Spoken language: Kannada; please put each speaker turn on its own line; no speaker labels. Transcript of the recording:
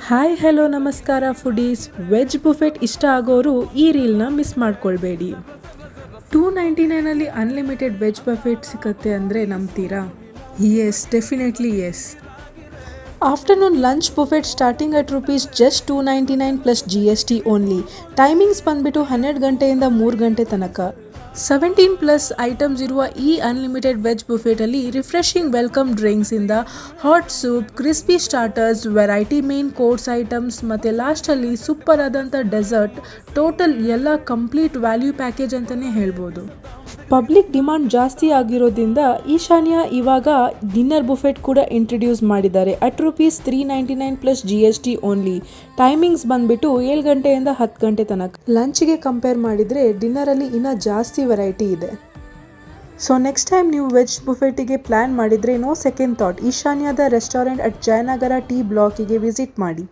ಹಾಯ್ ಹಲೋ ನಮಸ್ಕಾರ ಫುಡೀಸ್. ವೆಜ್ ಬುಫೆಟ್ ಇಷ್ಟ ಆಗೋರು ಈ ರೀಲ್ನ ಮಿಸ್ ಮಾಡ್ಕೊಳ್ಬೇಡಿ. 299 ಅನ್ಲಿಮಿಟೆಡ್ ವೆಜ್ ಬಫೆಟ್ ಸಿಗುತ್ತೆ ಅಂದರೆ ನಂಬ್ತೀರಾ? Yes, definitely yes. Afternoon lunch buffet starting at rupees just 299 plus GST only. Timings ಬಂದುಬಿಟ್ಟು 12 ಗಂಟೆಯಿಂದ 3 ಗಂಟೆ ತನಕ. 17+ ಐಟಮ್ಸ್ ಇರುವ ಈ ಅನ್ಲಿಮಿಟೆಡ್ ವೆಜ್ ಬುಫೆಟಲ್ಲಿ ರಿಫ್ರೆಶಿಂಗ್ ವೆಲ್ಕಮ್ ಡ್ರಿಂಕ್ಸಿಂದ hot soup, crispy starters, variety main course items ಮತ್ತು ಲಾಸ್ಟಲ್ಲಿ ಸೂಪರ್ ಆದಂಥ ಡೆಸರ್ಟ್, ಟೋಟಲ್ ಎಲ್ಲ ಕಂಪ್ಲೀಟ್ ವ್ಯಾಲ್ಯೂ ಪ್ಯಾಕೇಜ್ ಅಂತಲೇ ಹೇಳ್ಬೋದು. ಪಬ್ಲಿಕ್ ಡಿಮಾಂಡ್ ಜಾಸ್ತಿ ಆಗಿರೋದ್ರಿಂದ ಈಶಾನ್ಯ ಇವಾಗ ಡಿನ್ನರ್ ಬುಫೆಟ್ ಕೂಡ ಇಂಟ್ರಡ್ಯೂಸ್ ಮಾಡಿದ್ದಾರೆ at rupees 399 plus GST only. Timings ಬಂದುಬಿಟ್ಟು 7 ಗಂಟೆಯಿಂದ 10 ಗಂಟೆ ತನಕ. ಲಂಚ್ಗೆ ಕಂಪೇರ್ ಮಾಡಿದರೆ ಡಿನ್ನರಲ್ಲಿ ಇನ್ನೂ ಜಾಸ್ತಿ ವೆರೈಟಿ ಇದೆ. ಸೊ ನೆಕ್ಸ್ಟ್ ಟೈಮ್ ನೀವು ವೆಜ್ ಬುಫೆಟಿಗೆ ಪ್ಲ್ಯಾನ್ ಮಾಡಿದರೆ ನೋ ಸೆಕೆಂಡ್ ಥಾಟ್, ಈಶಾನ್ಯದ ರೆಸ್ಟೋರೆಂಟ್ ಅಟ್ ಜಯನಗರ T ಬ್ಲಾಕಿಗೆ ವಿಸಿಟ್ ಮಾಡಿ.